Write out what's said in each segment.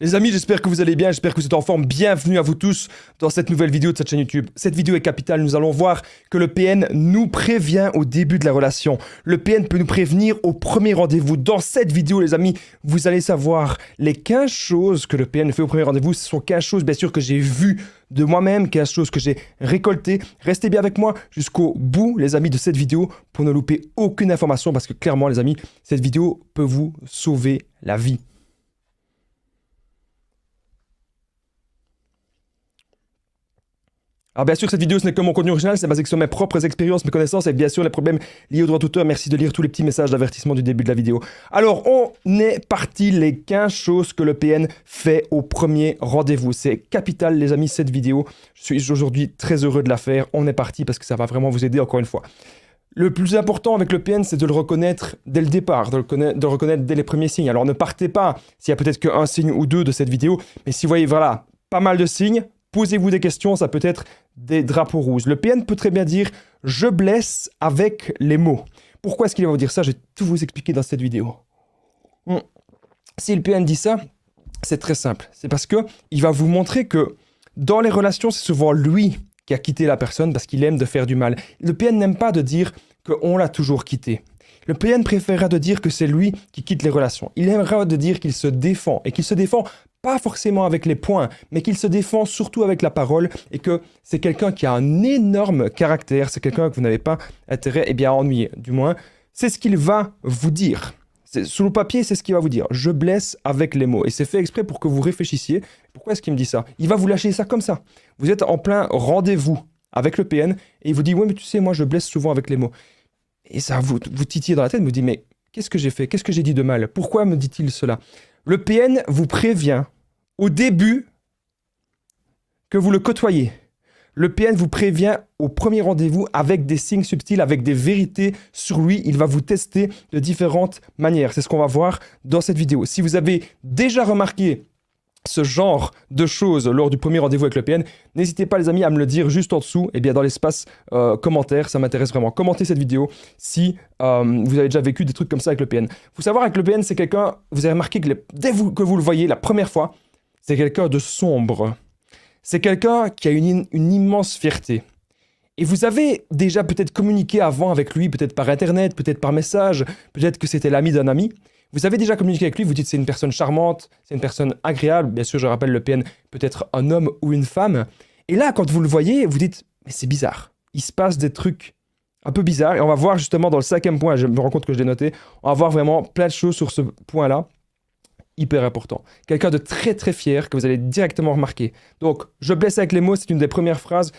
Les amis, j'espère que vous allez bien, j'espère que vous êtes en forme. Bienvenue à vous tous dans cette nouvelle vidéo de cette chaîne YouTube. Cette vidéo est capitale, nous allons voir que le PN nous prévient au début de la relation. Le PN peut nous prévenir au premier rendez-vous. Dans cette vidéo, les amis, vous allez savoir les 15 choses que le PN fait au premier rendez-vous. Ce sont 15 choses, bien sûr, que j'ai vues de moi-même, 15 choses que j'ai récoltées. Restez bien avec moi jusqu'au bout, les amis, de cette vidéo pour ne louper aucune information parce que clairement, les amis, cette vidéo peut vous sauver la vie. Alors bien sûr, cette vidéo, ce n'est que mon contenu original, c'est basé sur mes propres expériences, mes connaissances et bien sûr les problèmes liés au droit d'auteur. Merci de lire tous les petits messages d'avertissement du début de la vidéo. Alors, on est parti, les 15 choses que le PN fait au premier rendez-vous. C'est capital, les amis, cette vidéo. Je suis aujourd'hui très heureux de la faire. On est parti parce que ça va vraiment vous aider encore une fois. Le plus important avec le PN, c'est de le reconnaître dès le départ, de le reconnaître dès les premiers signes. Alors ne partez pas s'il y a peut-être qu'un signe ou deux de cette vidéo, mais si vous voyez, voilà, pas mal de signes, posez-vous des questions, ça peut être des drapeaux rouges. Le PN peut très bien dire « je blesse avec les mots ». Pourquoi est-ce qu'il va vous dire ça? Je vais tout vous expliquer dans cette vidéo. Si le PN dit ça, c'est très simple. C'est parce qu'il va vous montrer que dans les relations, c'est souvent lui qui a quitté la personne parce qu'il aime de faire du mal. Le PN n'aime pas de dire qu'on l'a toujours quitté. Le PN préférera de dire que c'est lui qui quitte les relations. Il aimera de dire qu'il se défend et qu'il se défend pas forcément avec les poings, mais qu'il se défend surtout avec la parole et que c'est quelqu'un qui a un énorme caractère, c'est quelqu'un que vous n'avez pas intérêt à ennuyer. Du moins, c'est ce qu'il va vous dire. Sous le papier, c'est ce qu'il va vous dire. Je blesse avec les mots. Et c'est fait exprès pour que vous réfléchissiez. Pourquoi est-ce qu'il me dit ça? Il va vous lâcher ça comme ça. Vous êtes en plein rendez-vous avec le PN et il vous dit « Ouais, mais tu sais, moi, je blesse souvent avec les mots. » Et ça vous titille dans la tête, vous dit « Mais qu'est-ce que j'ai fait? Qu'est-ce que j'ai dit de mal? Pourquoi me dit-il cela ?» Le PN vous prévient au début que vous le côtoyez. Le PN vous prévient au premier rendez-vous avec des signes subtils, avec des vérités sur lui. Il va vous tester de différentes manières. C'est ce qu'on va voir dans cette vidéo. Si vous avez déjà remarqué ce genre de choses lors du premier rendez-vous avec le PN, n'hésitez pas les amis à me le dire juste en dessous, et bien dans l'espace commentaire, ça m'intéresse vraiment. Commentez cette vidéo si vous avez déjà vécu des trucs comme ça avec le PN. Il faut savoir avec le PN, c'est quelqu'un, vous avez remarqué que dès que vous le voyez la première fois, c'est quelqu'un de sombre. C'est quelqu'un qui a une immense fierté. Et vous avez déjà peut-être communiqué avant avec lui, peut-être par internet, peut-être par message, peut-être que c'était l'ami d'un ami. Vous avez déjà communiqué avec lui, vous dites c'est une personne charmante, c'est une personne agréable. Bien sûr, je rappelle le PN, peut-être un homme ou une femme. Et là, quand vous le voyez, vous dites, mais c'est bizarre. Il se passe des trucs un peu bizarres. Et on va voir justement dans le 5e point, je me rends compte que je l'ai noté, on va voir vraiment plein de choses sur ce point-là. Hyper important. Quelqu'un de très très fier que vous allez directement remarquer. Donc, je blesse avec les mots, c'est une des premières phrases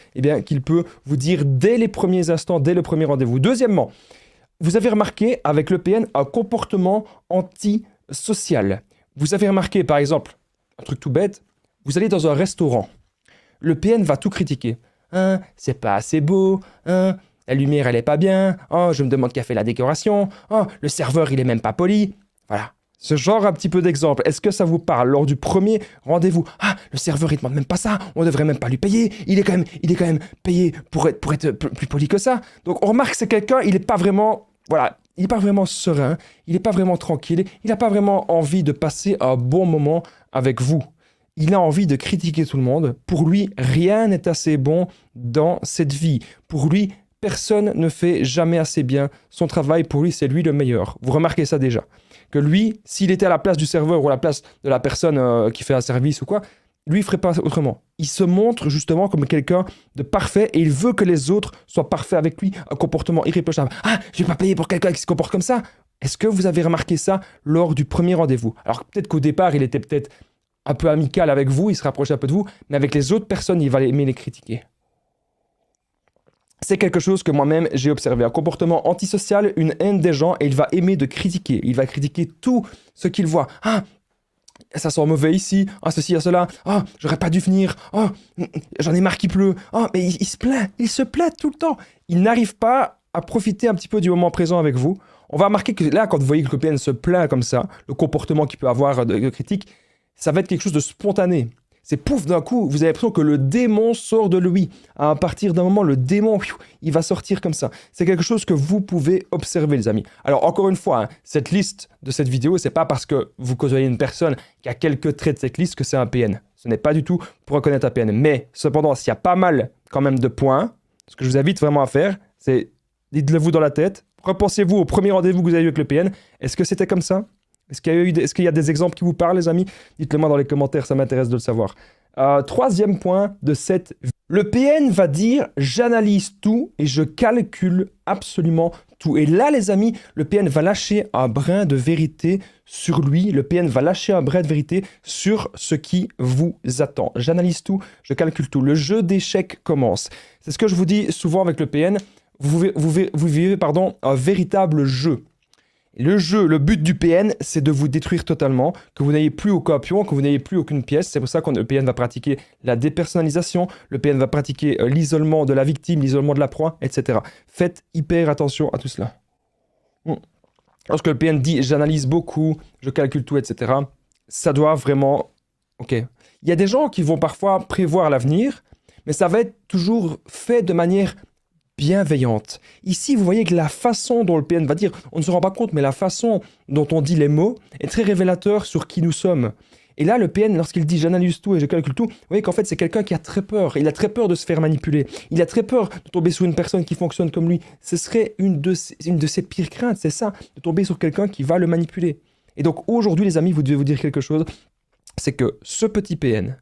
qu'il peut vous dire dès les premiers instants, dès le premier rendez-vous. Deuxièmement, vous avez remarqué avec le PN un comportement antisocial. Vous avez remarqué par exemple, un truc tout bête, vous allez dans un restaurant. Le PN va tout critiquer. Hein, c'est pas assez beau, hein, la lumière elle est pas bien, oh, je me demande qui a fait la décoration, oh, le serveur il est même pas poli. Voilà. Ce genre un petit peu d'exemple, est-ce que ça vous parle lors du premier rendez-vous? Ah, le serveur il demande même pas ça, on devrait même pas lui payer, il est quand même payé pour être plus poli que ça. Donc on remarque que c'est quelqu'un, il n'est pas vraiment, voilà, il n'est pas vraiment serein, il n'est pas vraiment tranquille, il n'a pas vraiment envie de passer un bon moment avec vous. Il a envie de critiquer tout le monde. Pour lui, rien n'est assez bon dans cette vie. Pour lui, personne ne fait jamais assez bien son travail. Pour lui, c'est lui le meilleur. Vous remarquez ça déjà. Que lui, s'il était à la place du serveur ou à la place de la personne qui fait un service ou quoi, lui, il ne ferait pas autrement. Il se montre justement comme quelqu'un de parfait et il veut que les autres soient parfaits avec lui. Un comportement irréprochable. Ah, je ne vais pas payer pour quelqu'un qui se comporte comme ça. Est-ce que vous avez remarqué ça lors du premier rendez-vous? Alors peut-être qu'au départ, il était peut-être un peu amical avec vous, il se rapprochait un peu de vous, mais avec les autres personnes, il va aimer les critiquer. C'est quelque chose que moi-même j'ai observé, un comportement antisocial, une haine des gens, et il va aimer de critiquer. Il va critiquer tout ce qu'il voit. Ah, ça sent mauvais ici, ah, ceci, ah, cela, ah, j'aurais pas dû venir, ah, j'en ai marre qu'il pleut, ah, mais il se plaint tout le temps. Il n'arrive pas à profiter un petit peu du moment présent avec vous. On va remarquer que là, quand vous voyez que le PN se plaint comme ça, le comportement qu'il peut avoir de critique, ça va être quelque chose de spontané. C'est pouf, d'un coup, vous avez l'impression que le démon sort de lui. À partir d'un moment, le démon, il va sortir comme ça. C'est quelque chose que vous pouvez observer, les amis. Alors, encore une fois, hein, cette liste de cette vidéo, c'est pas parce que vous côtoyez une personne qui a quelques traits de cette liste que c'est un PN. Ce n'est pas du tout pour reconnaître un PN. Mais, cependant, s'il y a pas mal, quand même, de points, ce que je vous invite vraiment à faire, c'est, dites-le vous dans la tête, repensez-vous au premier rendez-vous que vous avez eu avec le PN. Est-ce que c'était comme ça ? Est-ce qu'il y a des exemples qui vous parlent, les amis? Dites-le moi dans les commentaires, ça m'intéresse de le savoir. Troisième point de cette vidéo. Le PN va dire « j'analyse tout et je calcule absolument tout ». Et là, les amis, le PN va lâcher un brin de vérité sur lui. Le PN va lâcher un brin de vérité sur ce qui vous attend. J'analyse tout, je calcule tout. Le jeu d'échecs commence. C'est ce que je vous dis souvent avec le PN. Vous vivez un véritable jeu. Le jeu, le but du PN, c'est de vous détruire totalement, que vous n'ayez plus aucun pion, que vous n'ayez plus aucune pièce. C'est pour ça que le PN va pratiquer la dépersonnalisation, le PN va pratiquer l'isolement de la victime, l'isolement de la proie, etc. Faites hyper attention à tout cela. Lorsque le PN dit « j'analyse beaucoup, je calcule tout, etc. », ça doit vraiment... Ok. Il y a des gens qui vont parfois prévoir l'avenir, mais ça va être toujours fait de manière bienveillante. Ici, vous voyez que la façon dont le PN va dire, on ne se rend pas compte, mais la façon dont on dit les mots est très révélateur sur qui nous sommes. Et là, le PN, lorsqu'il dit « j'analyse tout et je calcule tout », vous voyez qu'en fait, c'est quelqu'un qui a très peur. Il a très peur de se faire manipuler. Il a très peur de tomber sur une personne qui fonctionne comme lui. Ce serait une de ses pires craintes, c'est ça, de tomber sur quelqu'un qui va le manipuler. Et donc, aujourd'hui, les amis, vous devez vous dire quelque chose, c'est que ce petit PN,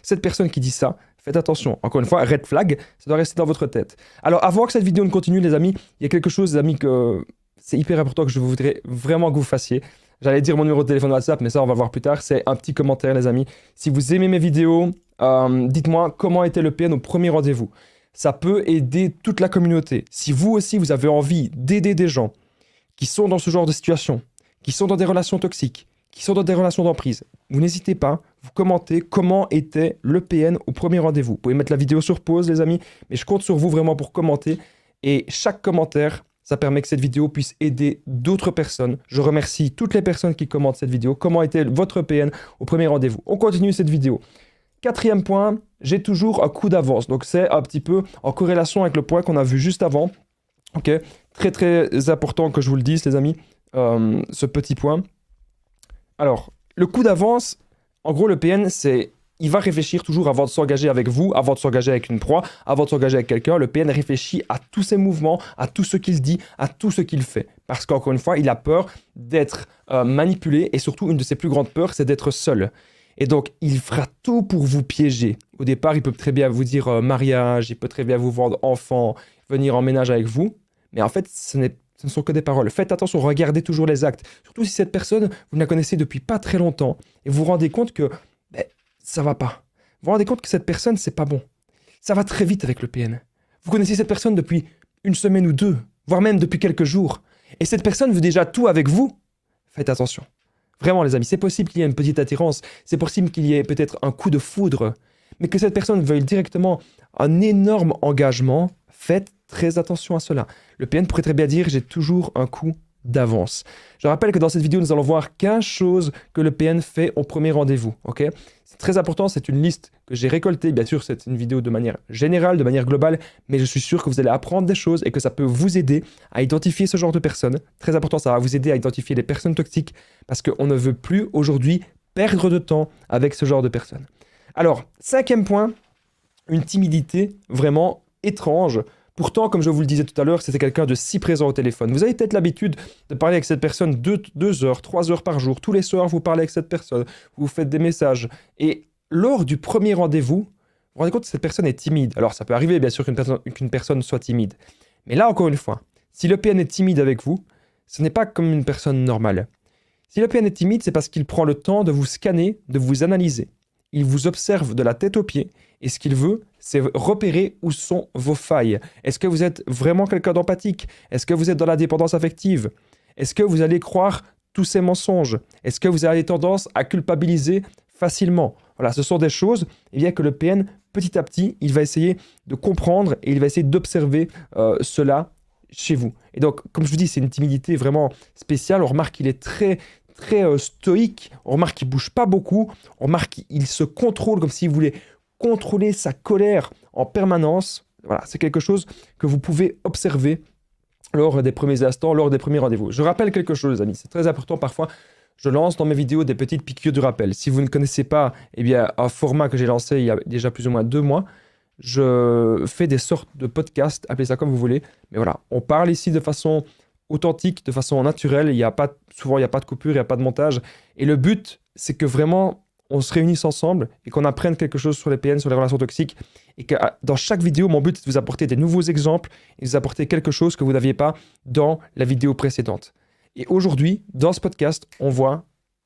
cette personne qui dit ça, faites attention. Encore une fois, red flag, ça doit rester dans votre tête. Alors, avant que cette vidéo ne continue, les amis, il y a quelque chose, les amis, que c'est hyper important que je voudrais vraiment que vous fassiez. J'allais dire mon numéro de téléphone WhatsApp, mais ça, on va le voir plus tard. C'est un petit commentaire, les amis. Si vous aimez mes vidéos, dites-moi comment était le PN au premier rendez-vous. Ça peut aider toute la communauté. Si vous aussi, vous avez envie d'aider des gens qui sont dans ce genre de situation, qui sont dans des relations toxiques, qui sont dans des relations d'emprise, vous n'hésitez pas, vous commentez comment était le PN au premier rendez-vous. Vous pouvez mettre la vidéo sur pause, les amis, mais je compte sur vous vraiment pour commenter. Et chaque commentaire, ça permet que cette vidéo puisse aider d'autres personnes. Je remercie toutes les personnes qui commentent cette vidéo. Comment était votre PN au premier rendez-vous? On continue cette vidéo. Quatrième point, j'ai toujours un coup d'avance. Donc c'est un petit peu en corrélation avec le point qu'on a vu juste avant. Ok, très très important que je vous le dise, les amis, ce petit point. Alors, le coup d'avance, en gros, le PN, il va réfléchir toujours avant de s'engager avec vous, avant de s'engager avec une proie, avant de s'engager avec quelqu'un. Le PN réfléchit à tous ses mouvements, à tout ce qu'il dit, à tout ce qu'il fait. Parce qu'encore une fois, il a peur d'être manipulé et surtout, une de ses plus grandes peurs, c'est d'être seul. Et donc, il fera tout pour vous piéger. Au départ, il peut très bien vous dire mariage, il peut très bien vous vendre enfant, venir en ménage avec vous. Mais en fait, ce ne sont que des paroles. Faites attention, regardez toujours les actes. Surtout si cette personne, vous la connaissez depuis pas très longtemps et vous vous rendez compte que ça va pas. Vous vous rendez compte que cette personne, c'est pas bon. Ça va très vite avec le PN. Vous connaissez cette personne depuis une semaine ou deux, voire même depuis quelques jours. Et cette personne veut déjà tout avec vous. Faites attention. Vraiment, les amis, c'est possible qu'il y ait une petite attirance. C'est possible qu'il y ait peut-être un coup de foudre. Mais que cette personne veuille directement un énorme engagement, faites très attention à cela. Le PN pourrait très bien dire « j'ai toujours un coup d'avance ». Je rappelle que dans cette vidéo, nous allons voir 15 choses que le PN fait au premier rendez-vous. C'est très important, c'est une liste que j'ai récoltée. Bien sûr, c'est une vidéo de manière générale, de manière globale, mais je suis sûr que vous allez apprendre des choses et que ça peut vous aider à identifier ce genre de personnes. Très important, ça va vous aider à identifier les personnes toxiques parce qu'on ne veut plus aujourd'hui perdre de temps avec ce genre de personnes. Alors, cinquième point, une timidité vraiment étrange. Pourtant, comme je vous le disais tout à l'heure, c'était quelqu'un de si présent au téléphone. Vous avez peut-être l'habitude de parler avec cette personne 2 heures, 3 heures par jour. Tous les soirs, vous parlez avec cette personne, vous faites des messages. Et lors du premier rendez-vous, vous vous rendez compte que cette personne est timide. Alors, ça peut arriver, bien sûr, qu'une personne soit timide. Mais là, encore une fois, si le PN est timide avec vous, ce n'est pas comme une personne normale. Si le PN est timide, c'est parce qu'il prend le temps de vous scanner, de vous analyser. Il vous observe de la tête aux pieds et ce qu'il veut, c'est repérer où sont vos failles. Est-ce que vous êtes vraiment quelqu'un d'empathique? Est-ce que vous êtes dans la dépendance affective? Est-ce que vous allez croire tous ces mensonges? Est-ce que vous avez tendance à culpabiliser facilement? Voilà, ce sont des choses que le PN, petit à petit, il va essayer de comprendre et il va essayer d'observer cela chez vous. Et donc, comme je vous dis, c'est une timidité vraiment spéciale. On remarque qu'il est très très stoïque, on remarque qu'il ne bouge pas beaucoup, on remarque qu'il se contrôle comme s'il voulait contrôler sa colère en permanence. Voilà, c'est quelque chose que vous pouvez observer lors des premiers instants, lors des premiers rendez-vous. Je rappelle quelque chose, les amis, c'est très important parfois. Je lance dans mes vidéos des petites piqûres de rappel. Si vous ne connaissez pas eh bien, un format que j'ai lancé il y a déjà plus ou moins 2 mois, je fais des sortes de podcasts, appelez ça comme vous voulez. Mais voilà, on parle ici de façon authentique, de façon naturelle. Souvent, il n'y a pas de coupure, il n'y a pas de montage. Et le but, c'est que vraiment, on se réunisse ensemble et qu'on apprenne quelque chose sur les PN, sur les relations toxiques. Et que dans chaque vidéo, mon but, c'est de vous apporter des nouveaux exemples et de vous apporter quelque chose que vous n'aviez pas dans la vidéo précédente. Et aujourd'hui, dans ce podcast, on voit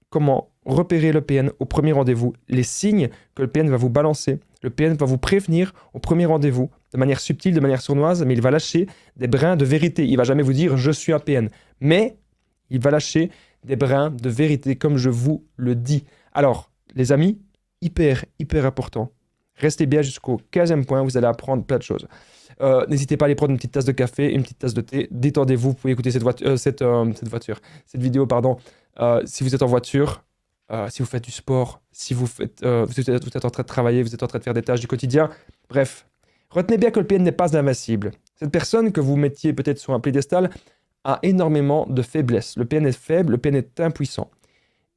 comment repérer le PN au premier rendez-vous, les signes que le PN va vous balancer. Le PN va vous prévenir au premier rendez-vous, de manière subtile, de manière sournoise, mais il va lâcher des brins de vérité. Il ne va jamais vous dire « je suis un PN », mais il va lâcher des brins de vérité, comme je vous le dis. Alors, les amis, hyper important. Restez bien jusqu'au 15e point, vous allez apprendre plein de choses. N'hésitez pas à aller prendre une petite tasse de café, une petite tasse de thé. Détendez-vous, vous pouvez écouter cette vidéo, si vous êtes en voiture, si vous faites du sport, si vous êtes en train de travailler, vous êtes en train de faire des tâches du quotidien. Bref, retenez bien que le PN n'est pas invincible. Cette personne que vous mettiez peut-être sur un piédestal a énormément de faiblesses. Le PN est faible, le PN est impuissant.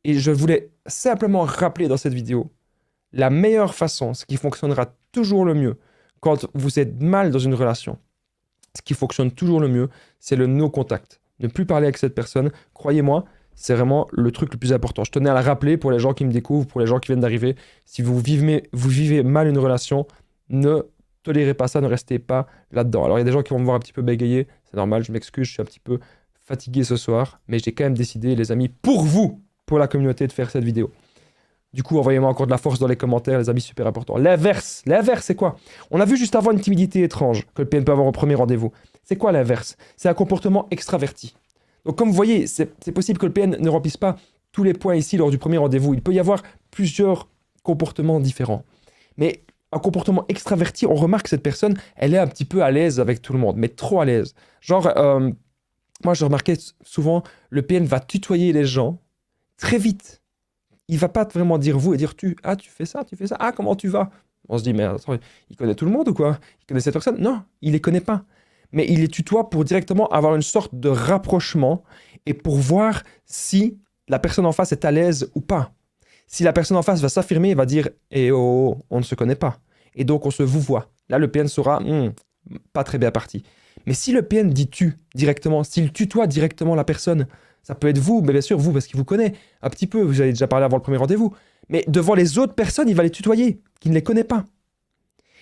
Et je voulais simplement rappeler dans cette vidéo la meilleure façon, ce qui fonctionnera toujours le mieux quand vous êtes mal dans une relation, ce qui fonctionne toujours le mieux, c'est le no contact. Ne plus parler avec cette personne, croyez-moi, c'est vraiment le truc le plus important. Je tenais à le rappeler pour les gens qui me découvrent, pour les gens qui viennent d'arriver. Si vous vivez mal une relation, ne tolérez pas ça, ne restez pas là-dedans. Alors il y a des gens qui vont me voir un petit peu bégayer, c'est normal, je m'excuse, je suis un petit peu fatigué ce soir, mais j'ai quand même décidé, les amis, pour vous, pour la communauté, de faire cette vidéo. Du coup, envoyez-moi encore de la force dans les commentaires, les amis, super important. L'inverse, c'est quoi? On a vu juste avant une timidité étrange que le PN peut avoir au premier rendez-vous. C'est quoi l'inverse? C'est un comportement extraverti. Donc comme vous voyez, c'est possible que le PN ne remplisse pas tous les points ici lors du premier rendez-vous. Il peut y avoir plusieurs comportements différents. Mais un comportement extraverti, on remarque que cette personne, elle est un petit peu à l'aise avec tout le monde, mais trop à l'aise. Genre, moi je remarquais souvent, le PN va tutoyer les gens très vite. Il va pas vraiment dire vous et dire tu fais ça, comment tu vas? On se dit, mais attends, il connaît tout le monde ou quoi? Il connaît cette personne? Non, il les connaît pas. Mais il les tutoie pour directement avoir une sorte de rapprochement et pour voir si la personne en face est à l'aise ou pas. Si la personne en face va s'affirmer, il va dire eh oh, on ne se connaît pas. Et donc on se vouvoie. Là, le PN sera pas très bien parti. Mais si le PN dit tu directement, s'il tutoie directement la personne, ça peut être vous, mais bien sûr vous parce qu'il vous connaît un petit peu, vous avez déjà parlé avant le premier rendez-vous. Mais devant les autres personnes, il va les tutoyer, qui ne les connaît pas.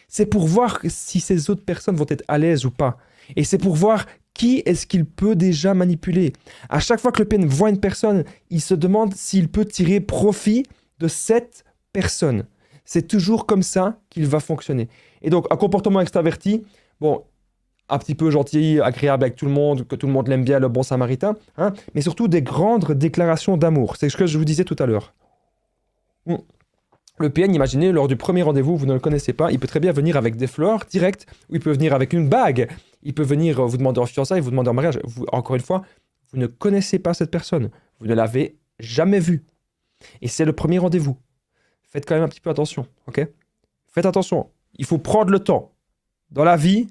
C'est pour voir si ces autres personnes vont être à l'aise ou pas. Et c'est pour voir qui est-ce qu'il peut déjà manipuler. À chaque fois que le PN voit une personne, il se demande s'il peut tirer profit de cette personne. C'est toujours comme ça qu'il va fonctionner. Et donc, un comportement extraverti, bon, un petit peu gentil, agréable avec tout le monde, que tout le monde l'aime bien, le bon samaritain, hein, mais surtout des grandes déclarations d'amour. C'est ce que je vous disais tout à l'heure. Le PN, imaginez, lors du premier rendez-vous, vous ne le connaissez pas, il peut très bien venir avec des fleurs directes, ou il peut venir avec une bague, il peut venir vous demander en fiançailles, vous demander en mariage. Encore une fois, vous ne connaissez pas cette personne, vous ne l'avez jamais vue. Et c'est le premier rendez-vous. Faites quand même un petit peu attention, ok? Faites attention, il faut prendre le temps. Dans la vie,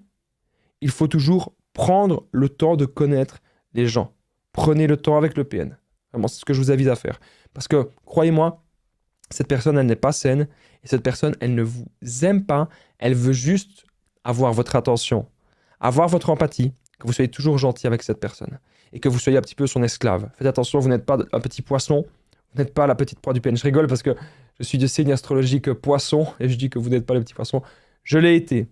il faut toujours prendre le temps de connaître les gens. Prenez le temps avec le PN. Vraiment, c'est ce que je vous invite à faire. Parce que, croyez-moi, cette personne, elle n'est pas saine. Et cette personne, elle ne vous aime pas. Elle veut juste avoir votre attention, avoir votre empathie, que vous soyez toujours gentil avec cette personne. Et que vous soyez un petit peu son esclave. Faites attention, vous n'êtes pas un petit poisson. Vous n'êtes pas la petite proie du PN. Je rigole parce que je suis de signe astrologique poisson. Et je dis que vous n'êtes pas le petit poisson. Je l'ai été.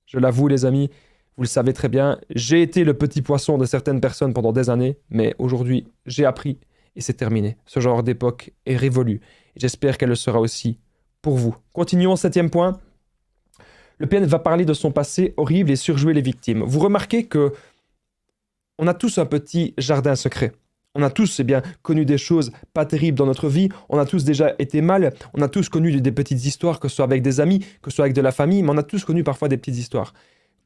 Je l'avoue, les amis. Vous le savez très bien, j'ai été le petit poisson de certaines personnes pendant des années, mais aujourd'hui, j'ai appris et c'est terminé. Ce genre d'époque est révolu. Et j'espère qu'elle le sera aussi pour vous. Continuons, 7e point. Le PN va parler de son passé horrible et surjouer les victimes. Vous remarquez que on a tous un petit jardin secret. On a tous connu des choses pas terribles dans notre vie. On a tous déjà été mal. On a tous connu des petites histoires, que ce soit avec des amis, que ce soit avec de la famille, mais on a tous connu parfois des petites histoires.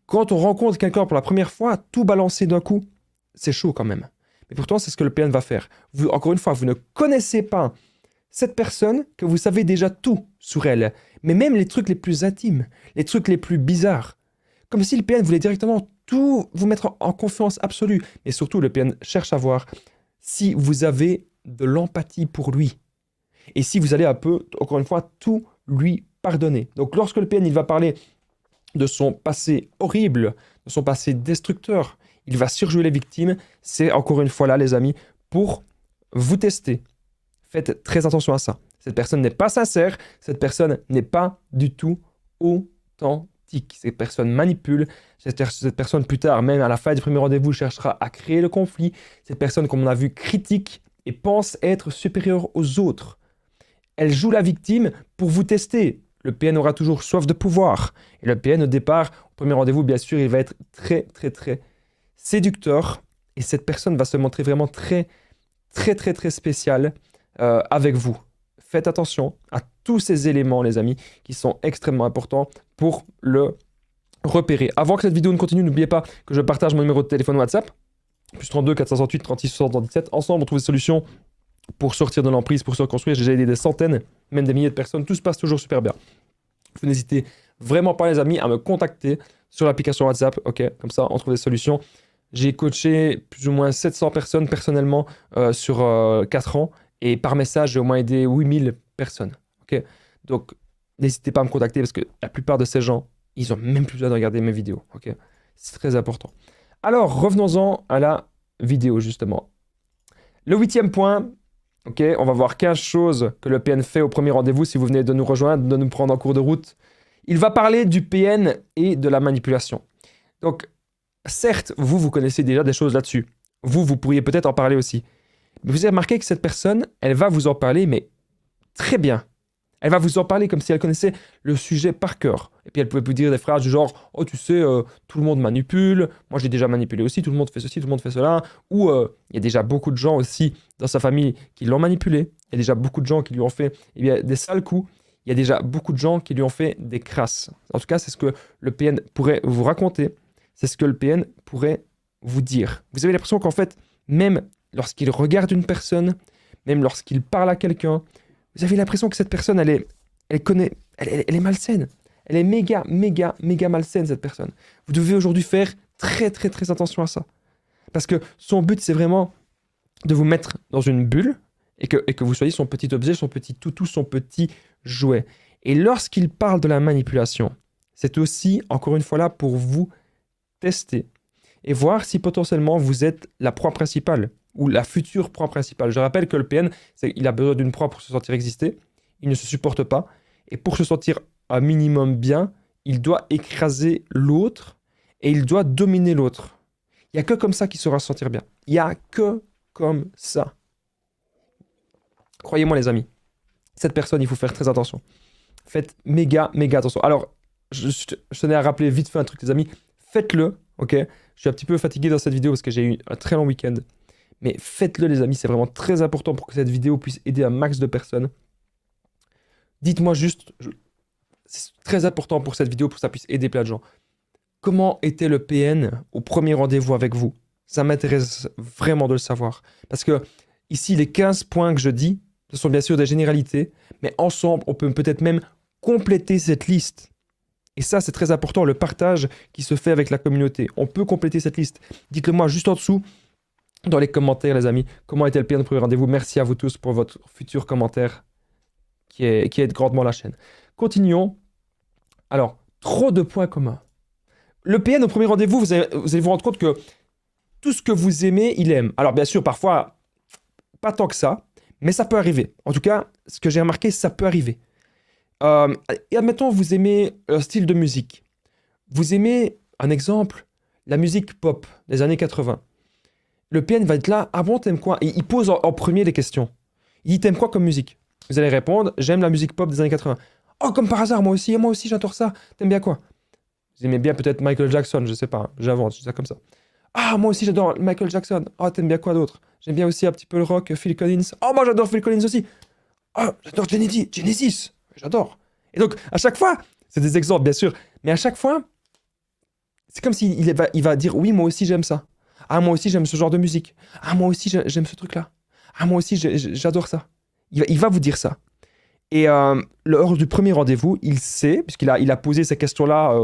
Quand on rencontre quelqu'un pour la première fois, tout balancer d'un coup, c'est chaud quand même. Mais pourtant, c'est ce que le PN va faire. Vous, encore une fois, vous ne connaissez pas cette personne que vous savez déjà tout sur elle. Mais même les trucs les plus intimes, les trucs les plus bizarres. Comme si le PN voulait directement tout vous mettre en confiance absolue. Mais surtout, le PN cherche à voir si vous avez de l'empathie pour lui. Et si vous allez un peu, encore une fois, tout lui pardonner. Donc lorsque le PN il va parler de son passé horrible, de son passé destructeur, il va surjouer les victimes, c'est encore une fois là les amis, pour vous tester. Faites très attention à ça. Cette personne n'est pas sincère, cette personne n'est pas du tout authentique. Cette personne manipule, cette personne plus tard, même à la fin du premier rendez-vous, cherchera à créer le conflit. Cette personne, comme on a vu, critique et pense être supérieure aux autres. Elle joue la victime pour vous tester. Le PN aura toujours soif de pouvoir. Et le PN, au départ, au premier rendez-vous, bien sûr, il va être très séducteur. Et cette personne va se montrer vraiment très spéciale avec vous. Faites attention à tous ces éléments, les amis, qui sont extrêmement importants pour le repérer. Avant que cette vidéo ne continue, n'oubliez pas que je partage mon numéro de téléphone WhatsApp, plus 32 468 36 77. Ensemble, on trouve des solutions pour sortir de l'emprise, pour se reconstruire. J'ai déjà aidé des centaines, même des milliers de personnes. Tout se passe toujours super bien. Vous n'hésitez vraiment pas, les amis, à me contacter sur l'application WhatsApp. Ok, comme ça, on trouve des solutions. J'ai coaché plus ou moins 700 personnes personnellement sur 4 ans. Et par message, j'ai au moins aidé 8000 personnes. Ok, donc, n'hésitez pas à me contacter parce que la plupart de ces gens, ils n'ont même plus besoin de regarder mes vidéos. Ok, c'est très important. Alors, revenons-en à la vidéo, justement. Le 8e point. Ok, on va voir 15 choses que le PN fait au premier rendez-vous si vous venez de nous rejoindre, de nous prendre en cours de route. Il va parler du PN et de la manipulation. Donc, certes, vous connaissez déjà des choses là-dessus. Vous pourriez peut-être en parler aussi. Mais vous avez remarqué que cette personne, elle va vous en parler, mais très bien. Elle va vous en parler comme si elle connaissait le sujet par cœur. Et puis elle pouvait vous dire des phrases du genre « Oh, tu sais, tout le monde manipule. Moi, j'ai déjà manipulé aussi. Tout le monde fait ceci, tout le monde fait cela. » Ou il y a déjà beaucoup de gens aussi dans sa famille qui l'ont manipulé. Il y a déjà beaucoup de gens qui lui ont fait des sales coups. Il y a déjà beaucoup de gens qui lui ont fait des crasses. En tout cas, c'est ce que le PN pourrait vous raconter. C'est ce que le PN pourrait vous dire. Vous avez l'impression qu'en fait, même lorsqu'il regarde une personne, même lorsqu'il parle à quelqu'un, vous avez l'impression que cette personne, elle est malsaine. Elle est méga malsaine, cette personne. Vous devez aujourd'hui faire très attention à ça. Parce que son but, c'est vraiment de vous mettre dans une bulle et que vous soyez son petit objet, son petit toutou, son petit jouet. Et lorsqu'il parle de la manipulation, c'est aussi, encore une fois là, pour vous tester et voir si potentiellement vous êtes la proie principale ou la future proie principale. Je rappelle que le PN, il a besoin d'une proie pour se sentir exister. Il ne se supporte pas. Et pour se sentir un minimum bien, il doit écraser l'autre et il doit dominer l'autre. Il n'y a que comme ça qu'il saura se sentir bien. Il n'y a que comme ça. Croyez-moi, les amis, cette personne, il faut faire très attention. Faites méga attention. Alors, je tenais à rappeler vite fait un truc, les amis. Faites-le, ok? Je suis un petit peu fatigué dans cette vidéo parce que j'ai eu un très long week-end. Mais faites-le, les amis, c'est vraiment très important pour que cette vidéo puisse aider un max de personnes. Dites-moi juste, c'est très important pour cette vidéo, pour que ça puisse aider plein de gens. Comment était le PN au premier rendez-vous avec vous? Ça m'intéresse vraiment de le savoir. Parce que ici, les 15 points que je dis, ce sont bien sûr des généralités, mais ensemble, on peut peut-être même compléter cette liste. Et ça, c'est très important, le partage qui se fait avec la communauté. On peut compléter cette liste. Dites-le moi juste en dessous, dans les commentaires, les amis. Comment était le PN au premier rendez-vous? Merci à vous tous pour votre futur commentaire qui aide grandement la chaîne. Continuons. Alors, trop de points communs. Le PN au premier rendez-vous, vous allez vous rendre compte que tout ce que vous aimez, il aime. Alors, bien sûr, parfois, pas tant que ça, mais ça peut arriver. En tout cas, ce que j'ai remarqué, ça peut arriver. Et admettons, vous aimez un style de musique. Vous aimez, un exemple, la musique pop des années 80. Le PN va être là, ah bon, t'aimes quoi? Et il pose en premier les questions. Il dit, t'aimes quoi comme musique? Vous allez répondre, j'aime la musique pop des années 80. Oh, comme par hasard, moi aussi j'adore ça. T'aimes bien quoi? Vous aimez bien peut-être Michael Jackson, je sais pas, hein, j'invente, je dis ça comme ça. Ah, moi aussi j'adore Michael Jackson. Oh, t'aimes bien quoi d'autre? J'aime bien aussi un petit peu le rock, Phil Collins. Oh, moi j'adore Phil Collins aussi. Oh, j'adore Genesis. J'adore. Et donc, à chaque fois, c'est des exemples bien sûr, mais à chaque fois, c'est comme s'il il va dire, oui, moi aussi j'aime ça. Ah, moi aussi, j'aime ce genre de musique. Ah, moi aussi, j'aime ce truc-là. Ah, moi aussi, j'adore ça. Il va vous dire ça. Et lors du premier rendez-vous, il sait, puisqu'il a posé ces questions-là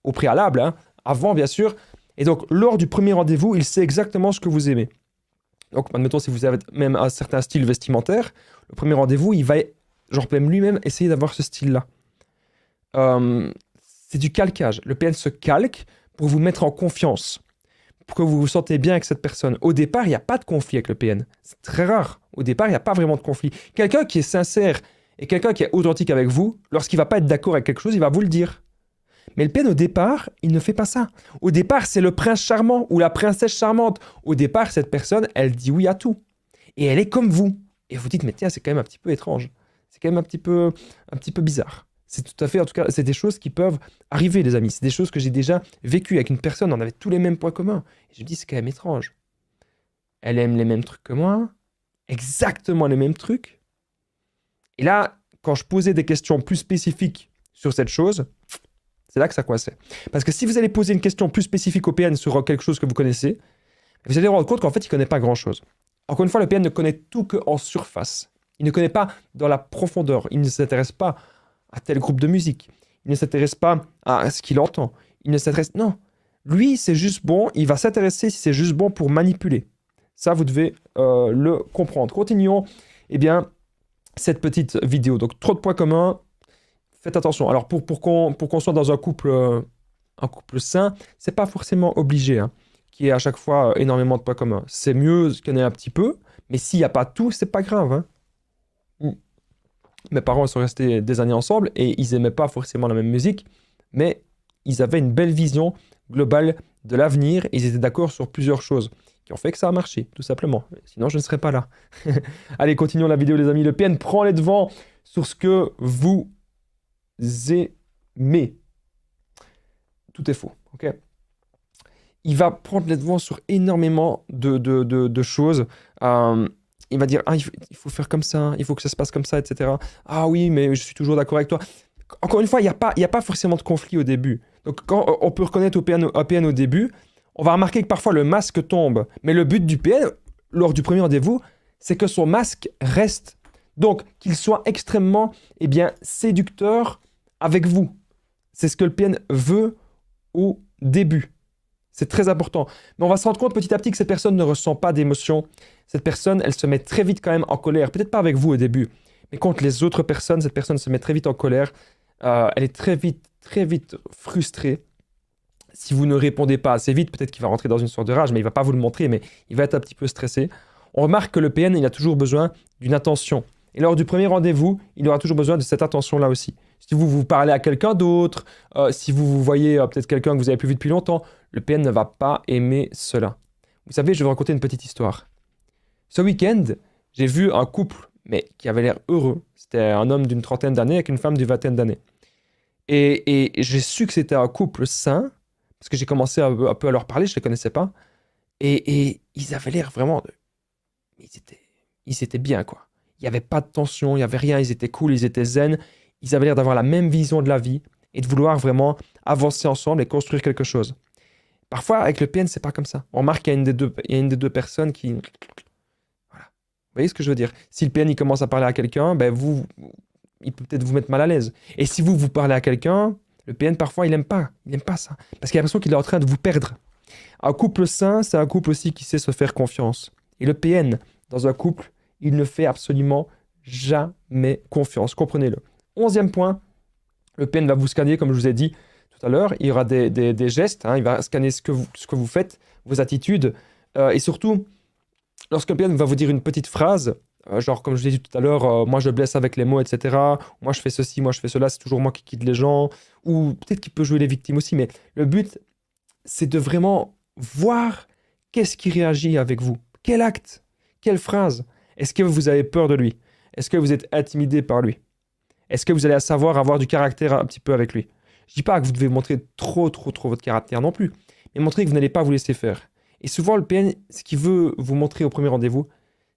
au préalable, hein, avant bien sûr, et donc lors du premier rendez-vous, il sait exactement ce que vous aimez. Donc admettons, si vous avez même un certain style vestimentaire, le premier rendez-vous, il va, genre même lui-même, essayer d'avoir ce style-là. C'est du calquage. Le PN se calque pour vous mettre en confiance, pour que vous vous sentez bien avec cette personne. Au départ, il n'y a pas de conflit avec le PN. C'est très rare. Au départ, il n'y a pas vraiment de conflit. Quelqu'un qui est sincère et quelqu'un qui est authentique avec vous, lorsqu'il ne va pas être d'accord avec quelque chose, il va vous le dire. Mais le PN, au départ, il ne fait pas ça. Au départ, c'est le prince charmant ou la princesse charmante. Au départ, cette personne, elle dit oui à tout. Et elle est comme vous. Et vous dites, mais tiens, c'est quand même un petit peu étrange. C'est quand même un petit peu bizarre. C'est tout à fait, en tout cas, c'est des choses qui peuvent arriver, les amis. C'est des choses que j'ai déjà vécues avec une personne. On avait tous les mêmes points communs. Et je me dis, c'est quand même étrange. Elle aime les mêmes trucs que moi. Exactement les mêmes trucs. Et là, quand je posais des questions plus spécifiques sur cette chose, c'est là que ça coinçait. Parce que si vous allez poser une question plus spécifique au PN sur quelque chose que vous connaissez, vous allez vous rendre compte qu'en fait, il ne connaît pas grand-chose. Encore une fois, le PN ne connaît tout qu'en surface. Il ne connaît pas dans la profondeur. Il ne s'intéresse pas à tel groupe de musique. Il ne s'intéresse pas à ce qu'il entend. Il ne s'intéresse... Non. Lui, c'est juste bon. Il va s'intéresser si c'est juste bon pour manipuler. Ça, vous devez le comprendre. Continuons. Eh bien, cette petite vidéo. Donc, trop de points communs. Faites attention. Alors, pour qu'on soit dans un couple sain, c'est pas forcément obligé qu'il y ait à chaque fois énormément de points communs. C'est mieux qu'il y en ait un petit peu, mais s'il n'y a pas tout, c'est pas grave. Mes parents sont restés des années ensemble et ils n'aimaient pas forcément la même musique, mais ils avaient une belle vision globale de l'avenir. Ils étaient d'accord sur plusieurs choses qui ont fait que ça a marché, tout simplement. Sinon, je ne serais pas là. Allez, continuons la vidéo, les amis. Le PN prend les devants sur ce que vous aimez. Tout est faux, ok? Il va prendre les devants sur énormément de choses. Il va dire, ah, il faut faire comme ça, il faut que ça se passe comme ça, etc. Ah oui, mais je suis toujours d'accord avec toi. Encore une fois, il n'y a pas forcément de conflit au début. Donc, quand on peut reconnaître un PN au début, on va remarquer que parfois le masque tombe. Mais le but du PN, lors du premier rendez-vous, c'est que son masque reste. Donc, qu'il soit extrêmement séducteur avec vous. C'est ce que le PN veut au début. C'est très important. Mais on va se rendre compte petit à petit que cette personne ne ressent pas d'émotion. Cette personne, elle se met très vite quand même en colère. Peut-être pas avec vous au début, mais contre les autres personnes, cette personne se met très vite en colère. Elle est très vite frustrée. Si vous ne répondez pas assez vite, peut-être qu'il va rentrer dans une sorte de rage, mais il ne va pas vous le montrer, mais il va être un petit peu stressé. On remarque que le PN, il a toujours besoin d'une attention. Et lors du premier rendez-vous, il aura toujours besoin de cette attention-là aussi. Si vous parlez à quelqu'un d'autre, si vous voyez peut-être quelqu'un que vous avez plus vu depuis longtemps, le PN ne va pas aimer cela. Vous savez, je vais vous raconter une petite histoire. Ce week-end, j'ai vu un couple, mais qui avait l'air heureux. C'était un homme d'une trentaine d'années avec une femme d'une vingtaine d'années. Et j'ai su que c'était un couple sain, parce que j'ai commencé un peu à leur parler, je ne les connaissais pas. Et ils avaient l'air vraiment... Ils étaient bien, quoi. Il n'y avait pas de tension, il n'y avait rien, ils étaient cool, ils étaient zen. Ils avaient l'air d'avoir la même vision de la vie et de vouloir vraiment avancer ensemble et construire quelque chose. Parfois, avec le PN, c'est pas comme ça. On remarque qu'il y a une des deux personnes qui... Voilà. Vous voyez ce que je veux dire? Si le PN il commence à parler à quelqu'un, il peut peut-être vous mettre mal à l'aise. Et si vous parlez à quelqu'un, le PN, parfois, il n'aime pas ça. Parce qu'il a l'impression qu'il est en train de vous perdre. Un couple sain, c'est un couple aussi qui sait se faire confiance. Et le PN, dans un couple, il ne fait absolument jamais confiance. Comprenez-le. 11e point, le PN va vous scanner, comme je vous ai dit tout à l'heure. Il y aura des gestes, il va scanner ce que vous faites, vos attitudes. Et surtout, lorsque le PN va vous dire une petite phrase, genre comme je vous ai dit tout à l'heure, moi je blesse avec les mots, etc. Moi je fais ceci, moi je fais cela, c'est toujours moi qui quitte les gens. Ou peut-être qu'il peut jouer les victimes aussi, mais le but, c'est de vraiment voir qu'est-ce qui réagit avec vous. Quel acte, quelle phrase. Est-ce que vous avez peur de lui? Est-ce que vous êtes intimidé par lui? Est-ce que vous allez savoir avoir du caractère un petit peu avec lui? Je ne dis pas que vous devez montrer trop votre caractère non plus, mais montrer que vous n'allez pas vous laisser faire. Et souvent, le PN, ce qu'il veut vous montrer au premier rendez-vous,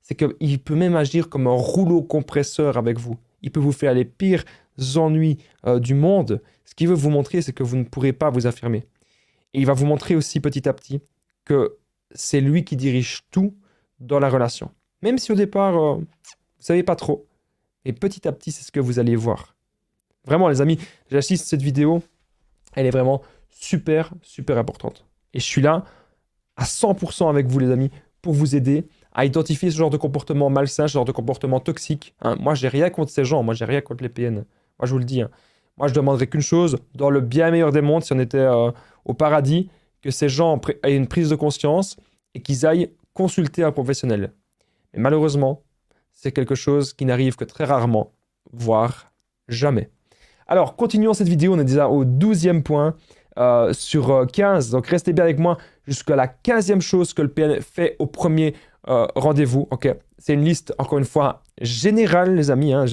c'est qu'il peut même agir comme un rouleau compresseur avec vous. Il peut vous faire les pires ennuis du monde. Ce qu'il veut vous montrer, c'est que vous ne pourrez pas vous affirmer. Et il va vous montrer aussi petit à petit que c'est lui qui dirige tout dans la relation. Même si au départ, vous ne savez pas trop. Et petit à petit, c'est ce que vous allez voir. Vraiment, les amis, j'assiste cette vidéo. Elle est vraiment super, super importante. Et je suis là à 100% avec vous, les amis, pour vous aider à identifier ce genre de comportement malsain, ce genre de comportement toxique. Hein. Moi, j'ai rien contre ces gens. Moi, j'ai rien contre les PN. Moi, je vous le dis. Hein. Moi, je demanderais qu'une chose, dans le bien meilleur des mondes, si on était au paradis, que ces gens aient une prise de conscience et qu'ils aillent consulter un professionnel. Mais malheureusement, c'est quelque chose qui n'arrive que très rarement, voire jamais. Alors, continuons cette vidéo. On est déjà au 12e point sur 15. Donc, restez bien avec moi jusqu'à la 15e chose que le PN fait au premier rendez-vous. Okay. C'est une liste, encore une fois, générale, les amis. Hein.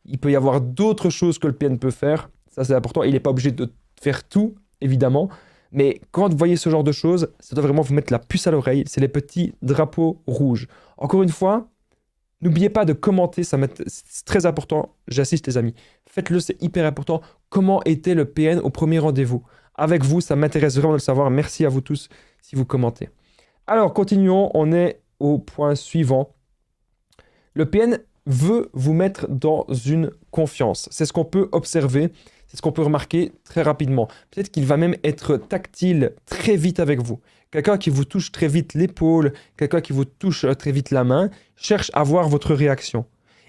Il peut y avoir d'autres choses que le PN peut faire. Ça, c'est important. Il n'est pas obligé de faire tout, évidemment. Mais quand vous voyez ce genre de choses, ça doit vraiment vous mettre la puce à l'oreille. C'est les petits drapeaux rouges. Encore une fois, n'oubliez pas de commenter. C'est très important. J'assiste, les amis. Faites-le, c'est hyper important. Comment était le PN au premier rendez-vous? Avec vous, ça m'intéresse vraiment de le savoir. Merci à vous tous si vous commentez. Alors, continuons. On est au point suivant. Le PN veut vous mettre dans une confiance. C'est ce qu'on peut observer, c'est ce qu'on peut remarquer très rapidement. Peut-être qu'il va même être tactile très vite avec vous. Quelqu'un qui vous touche très vite l'épaule, quelqu'un qui vous touche très vite la main, cherche à voir votre réaction.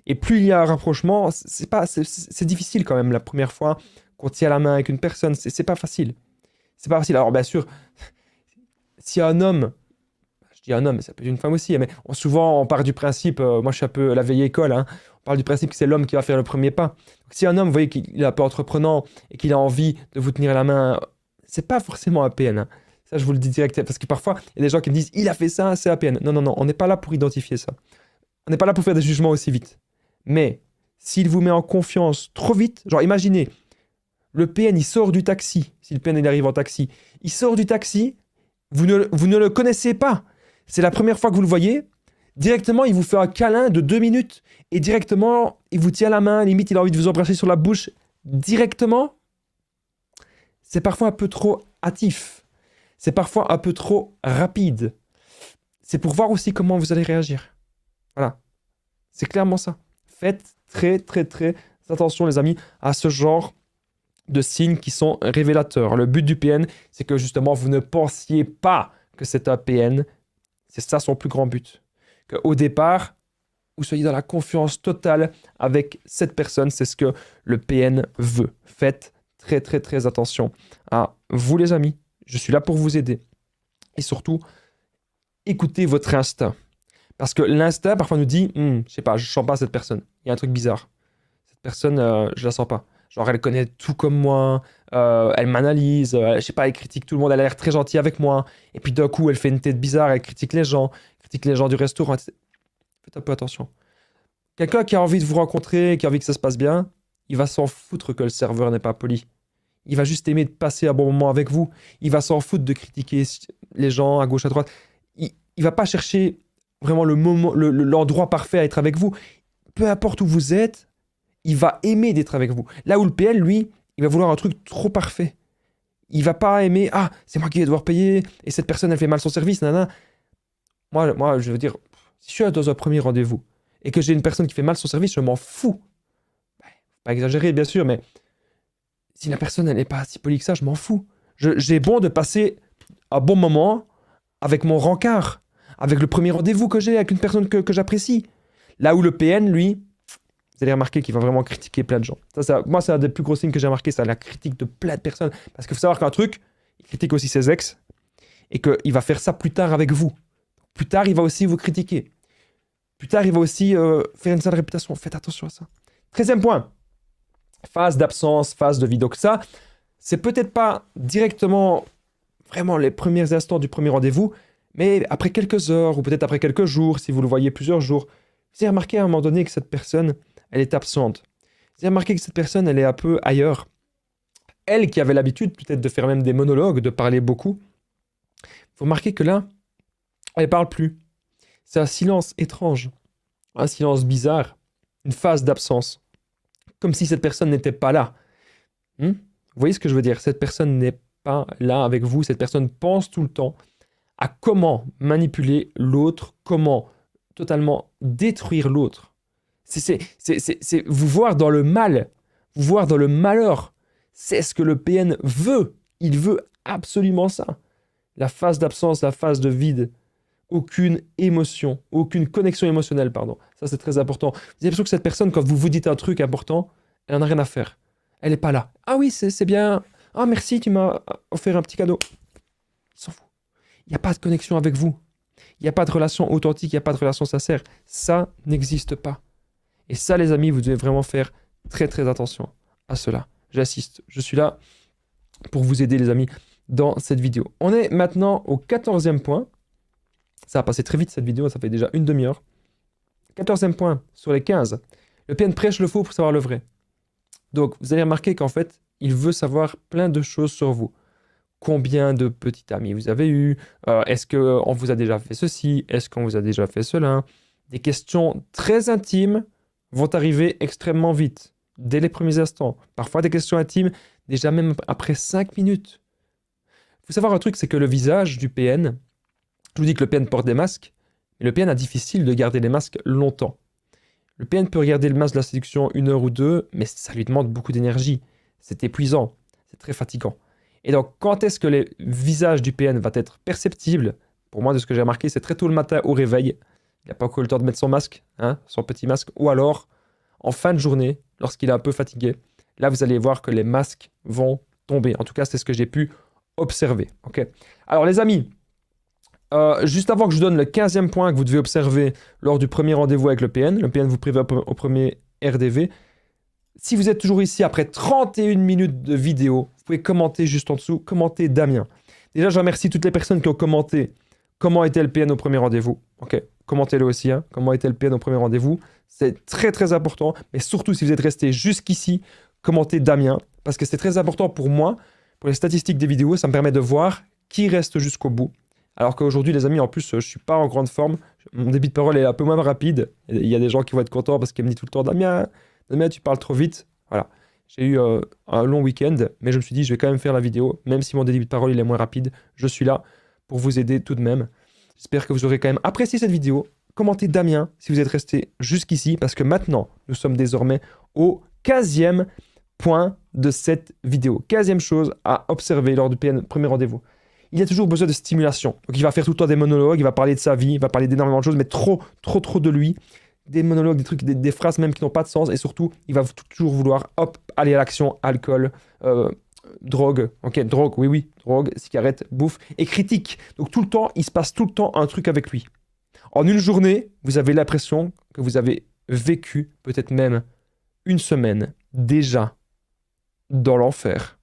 Et plus il y a un rapprochement, c'est difficile quand même la première fois qu'on tient la main avec une personne, c'est pas facile. C'est pas facile. Alors bien sûr, si un homme, je dis un homme, mais ça peut être une femme aussi, mais souvent on part du principe, moi je suis un peu la vieille école, hein, on part du principe que c'est l'homme qui va faire le premier pas. Donc, si un homme, vous voyez qu'il est un peu entreprenant et qu'il a envie de vous tenir la main, c'est pas forcément un PN. Hein. Ça, je vous le dis direct, parce que parfois, il y a des gens qui me disent, il a fait ça, c'est un PN. Non, non, non, on n'est pas là pour identifier ça. On n'est pas là pour faire des jugements aussi vite. Mais s'il vous met en confiance trop vite, genre imaginez, le PN, il sort du taxi, si le PN il arrive en taxi, il sort du taxi, vous ne le connaissez pas. C'est la première fois que vous le voyez. Directement, il vous fait un câlin de 2 minutes. Et directement, il vous tient la main. Limite, il a envie de vous embrasser sur la bouche. Directement, c'est parfois un peu trop hâtif. C'est parfois un peu trop rapide. C'est pour voir aussi comment vous allez réagir. Voilà. C'est clairement ça. Faites très, très, très attention, les amis, à ce genre de signes qui sont révélateurs. Le but du PN, c'est que justement, vous ne pensiez pas que c'est un PN. C'est ça son plus grand but. Qu'au départ, vous soyez dans la confiance totale avec cette personne. C'est ce que le PN veut. Faites très, très, très attention à vous, les amis. Je suis là pour vous aider. Et surtout, écoutez votre instinct. Parce que l'instinct, parfois, nous dit, je sais pas, je sens pas cette personne. Il y a un truc bizarre. Cette personne, je la sens pas. Genre, elle connaît tout comme moi, elle m'analyse, je sais pas, elle critique tout le monde, elle a l'air très gentille avec moi. Et puis d'un coup, elle fait une tête bizarre, elle critique les gens du restaurant. Faites un peu attention. Quelqu'un qui a envie de vous rencontrer, qui a envie que ça se passe bien, il va s'en foutre que le serveur n'est pas poli. Il va juste aimer de passer un bon moment avec vous. Il va s'en foutre de critiquer les gens à gauche, à droite. Il va pas chercher vraiment l'endroit parfait à être avec vous. Peu importe où vous êtes, il va aimer d'être avec vous. Là où le PN, lui, il va vouloir un truc trop parfait. Il va pas aimer, c'est moi qui vais devoir payer, et cette personne, elle fait mal son service, nanana. Moi, je veux dire, si je suis dans un premier rendez-vous, et que j'ai une personne qui fait mal son service, je m'en fous. Pas exagéré, bien sûr, mais si la personne, elle n'est pas si polie que ça, je m'en fous. J'ai bon de passer un bon moment avec mon rencard, avec le premier rendez-vous que j'ai avec une personne que j'apprécie. Là où le PN, lui, vous allez remarquer qu'il va vraiment critiquer plein de gens. Moi, c'est un des plus gros signes que j'ai remarqué, c'est la critique de plein de personnes. Parce qu'il faut savoir qu'un truc, il critique aussi ses ex, et qu'il va faire ça plus tard avec vous. Plus tard, il va aussi vous critiquer. Plus tard, il va aussi faire une sale réputation. Faites attention à ça. 13e point. Phase d'absence, phase de vide. Donc ça, c'est peut-être pas directement vraiment les premiers instants du premier rendez-vous, mais après quelques heures, ou peut-être après quelques jours, si vous le voyez plusieurs jours, vous avez remarqué à un moment donné que cette personne, elle est absente. Vous avez remarqué que cette personne, elle est un peu ailleurs. Elle qui avait l'habitude peut-être de faire même des monologues, de parler beaucoup, vous remarquez que là, elle ne parle plus. C'est un silence étrange, un silence bizarre, une phase d'absence. Comme si cette personne n'était pas là. Vous voyez ce que je veux dire? Cette personne n'est pas là avec vous, cette personne pense tout le temps à comment manipuler l'autre, comment totalement détruire l'autre. C'est vous voir dans le mal, vous voir dans le malheur. C'est ce que le PN veut. Il veut absolument ça. La phase d'absence, la phase de vide. Aucune émotion, aucune connexion émotionnelle, pardon. Ça, c'est très important. Vous avez l'impression que cette personne, quand vous vous dites un truc important, elle n'en a rien à faire. Elle n'est pas là. Ah oui, c'est bien. Ah merci, tu m'as offert un petit cadeau. Il s'en fout. Il n'y a pas de connexion avec vous. Il n'y a pas de relation authentique, il n'y a pas de relation sincère. Ça n'existe pas. Et ça, les amis, vous devez vraiment faire très, très attention à cela. J'assiste. Je suis là pour vous aider, les amis, dans cette vidéo. On est maintenant au 14e point. Ça a passé très vite, cette vidéo. Ça fait déjà une demi-heure. 14e point sur les 15. Le PN prêche le faux pour savoir le vrai. Donc, vous allez remarquer qu'en fait, il veut savoir plein de choses sur vous. Combien de petits amis vous avez eu? Est-ce qu'on vous a déjà fait ceci? Est-ce qu'on vous a déjà fait cela? Des questions très intimes vont arriver extrêmement vite, dès les premiers instants. Parfois des questions intimes, déjà même après 5 minutes. Il faut savoir un truc, c'est que le visage du PN, je vous dis que le PN porte des masques, mais le PN a difficile de garder les masques longtemps. Le PN peut regarder le masque de la séduction 1 heure ou 2, mais ça lui demande beaucoup d'énergie. C'est épuisant, c'est très fatigant. Et donc, quand est-ce que le visage du PN va être perceptible? Pour moi, de ce que j'ai remarqué, c'est très tôt le matin au réveil. Il n'a pas encore le temps de mettre son masque, hein, son petit masque. Ou alors, en fin de journée, lorsqu'il est un peu fatigué. Là, vous allez voir que les masques vont tomber. En tout cas, c'est ce que j'ai pu observer. Okay. Alors, les amis, juste avant que je vous donne le 15e point que vous devez observer lors du premier rendez-vous avec le PN vous prive au premier RDV. Si vous êtes toujours ici après 31 minutes de vidéo, vous pouvez commenter juste en dessous, commenter Damien. Déjà, je remercie toutes les personnes qui ont commenté comment était le PN au premier rendez-vous. Ok, commentez-le aussi, hein, comment était le PN au premier rendez-vous. C'est très très important, mais surtout si vous êtes resté jusqu'ici, commentez Damien, parce que c'est très important pour moi, pour les statistiques des vidéos, ça me permet de voir qui reste jusqu'au bout. Alors qu'aujourd'hui, les amis, en plus, je ne suis pas en grande forme, mon débit de parole est un peu moins rapide. Il y a des gens qui vont être contents parce qu'ils me disent tout le temps « Damien, tu parles trop vite. » Voilà. J'ai eu un long week-end, mais je me suis dit, je vais quand même faire la vidéo, même si mon débit de parole il est moins rapide. Je suis là pour vous aider tout de même. J'espère que vous aurez quand même apprécié cette vidéo. Commentez Damien si vous êtes resté jusqu'ici, parce que maintenant, nous sommes désormais au 15e point de cette vidéo. 15e chose à observer lors du premier rendez-vous. Il a toujours besoin de stimulation. Donc il va faire tout le temps des monologues, il va parler de sa vie, il va parler d'énormément de choses, mais trop de lui. Des monologues, des trucs, des phrases même qui n'ont pas de sens, et surtout, il va toujours vouloir, hop, aller à l'action, alcool, drogue, ok, drogue, oui, drogue, cigarette, bouffe, et critique. Donc tout le temps, il se passe tout le temps un truc avec lui. En une journée, vous avez l'impression que vous avez vécu peut-être même une semaine déjà dans l'enfer.